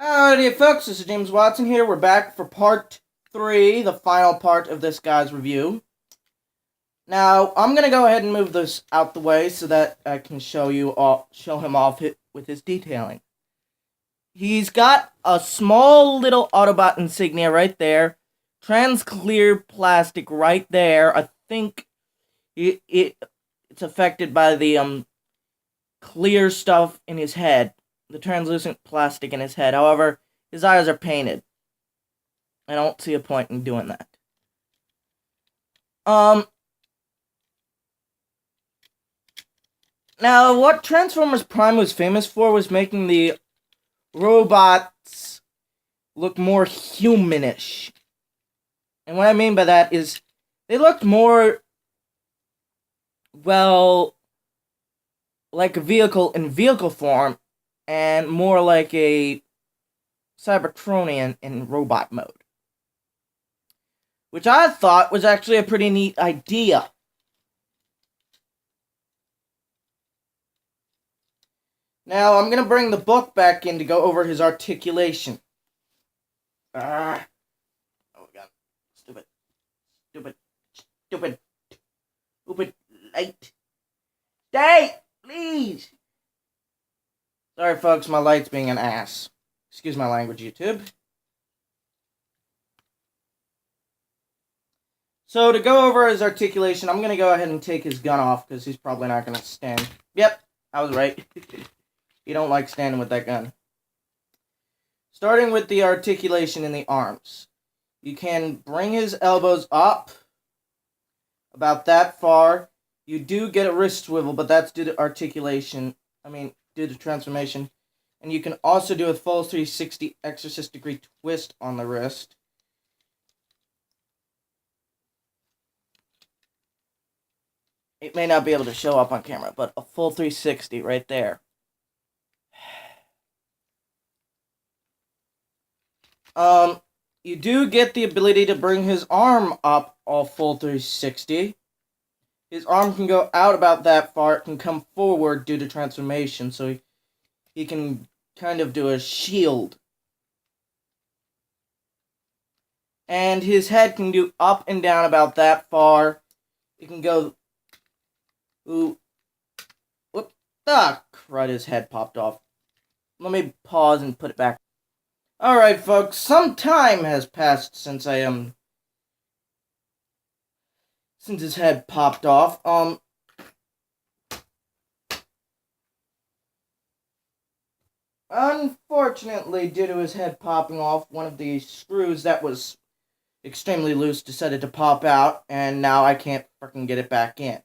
Alrighty, folks, this is James Watson here. We're back for part 3, the final part of this guy's review. Now, I'm going to go ahead and move this out the way so that I can show him off with his detailing. He's got a small little Autobot insignia right there, trans-clear plastic right there. I think it's affected by the clear stuff in his head. The translucent plastic in his head. However, his eyes are painted. I don't see a point in doing that. Now, what Transformers Prime was famous for was making the robots look more humanish. And what I mean by that is, they looked more, well, like a vehicle in vehicle form, and more like a Cybertronian in robot mode. Which I thought was actually a pretty neat idea. Now, I'm going to bring the book back in to go over his articulation. Oh my god. Stupid light. Stay! Please! Sorry, folks, my light's being an ass. Excuse my language, YouTube. So, to go over his articulation, I'm going to go ahead and take his gun off, because he's probably not going to stand. Yep, I was right. You don't like standing with that gun. Starting with the articulation in the arms. You can bring his elbows up about that far. You do get a wrist swivel, but that's due to articulation. Due to transformation. And you can also do a full 360 exorcist degree twist on the wrist. It may not be able to show up on camera, but a full 360 right there. You do get the ability to bring his arm up a full 360. His arm can go out about that far. It can come forward due to transformation, so he can kind of do a shield. And his head can do up and down about that far. It can go... Ooh. Whoop. Ah, crud, his head popped off. Let me pause and put it back. Alright, folks, some time has passed since since his head popped off. Unfortunately, due to his head popping off, one of the screws that was extremely loose decided to pop out, and now I can't freaking get it back in.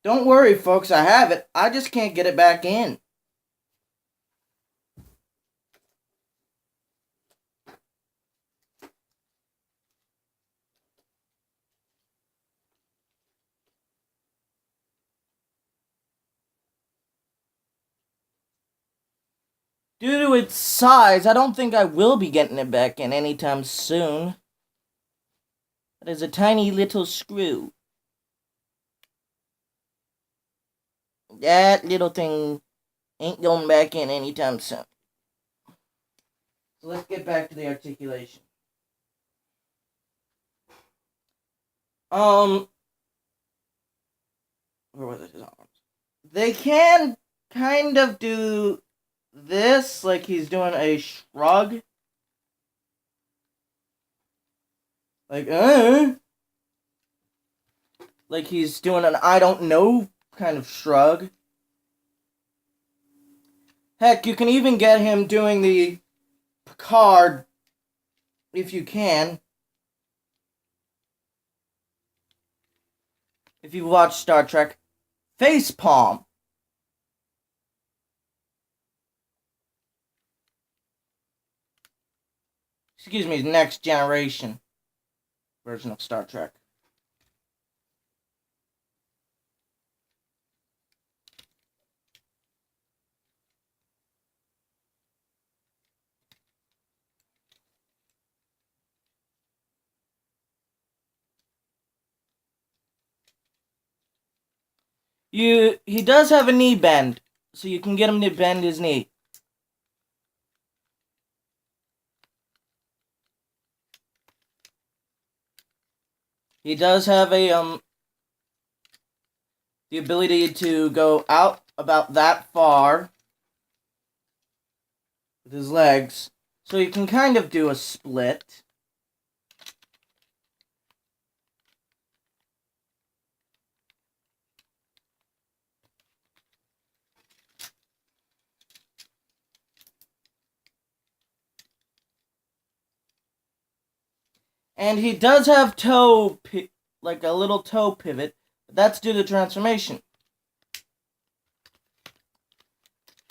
Don't worry, folks, I have it. I just can't get it back in. Due to its size, I don't think I will be getting it back in anytime soon. That is a tiny little screw. That little thing ain't going back in anytime soon. So let's get back to the articulation. Where was it? His arms. They can kind of do this, like he's doing a shrug. Like he's doing an I don't know kind of shrug. Heck, you can even get him doing the Picard, if you can. If you watch Star Trek, facepalm. Excuse me, Next Generation version of Star Trek. He does have a knee bend, so you can get him to bend his knee. He does have the ability to go out about that far with his legs, so you can kind of do a split. And he does have like a little toe pivot, but that's due to transformation.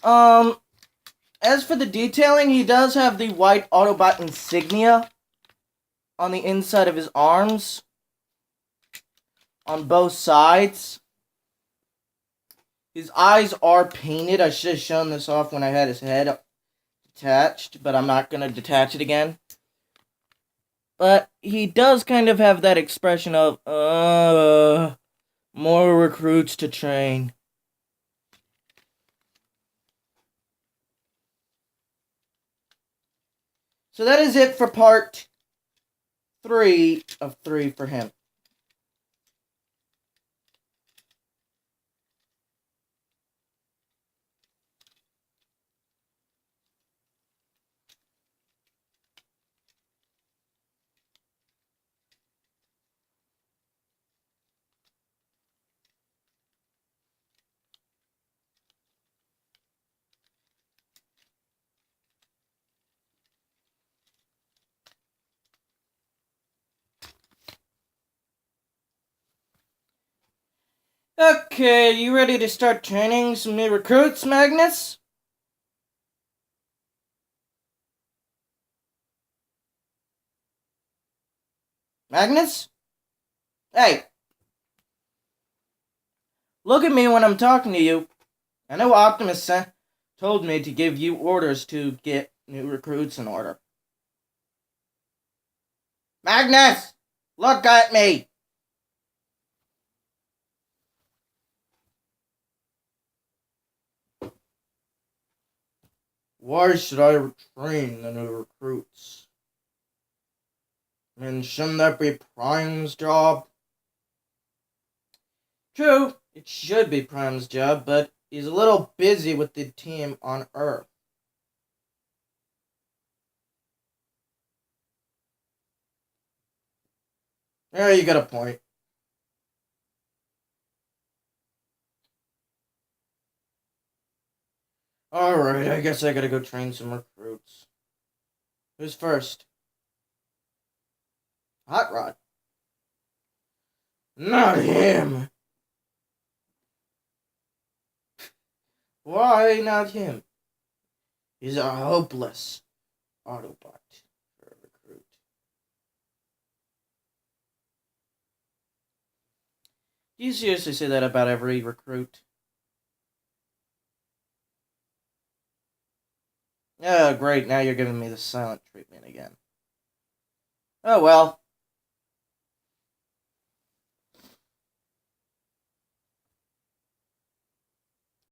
As for the detailing, he does have the white Autobot insignia on the inside of his arms, on both sides. His eyes are painted. I should have shown this off when I had his head detached, but I'm not going to detach it again. But he does kind of have that expression of, more recruits to train. So that is it for part 3 of 3 for him. Okay, you ready to start training some new recruits, Magnus? Magnus? Hey! Look at me when I'm talking to you. I know Optimus told me to give you orders to get new recruits in order. Magnus! Look at me! Why should I train the new recruits? I mean, shouldn't that be Prime's job? True, it should be Prime's job, but he's a little busy with the team on Earth. Yeah, you got a point. Alright, I guess I gotta go train some recruits. Who's first? Hot Rod. Not him! Why not him? He's a hopeless Autobot for a recruit. Do you seriously say that about every recruit? Oh, great, now you're giving me the silent treatment again. Oh well.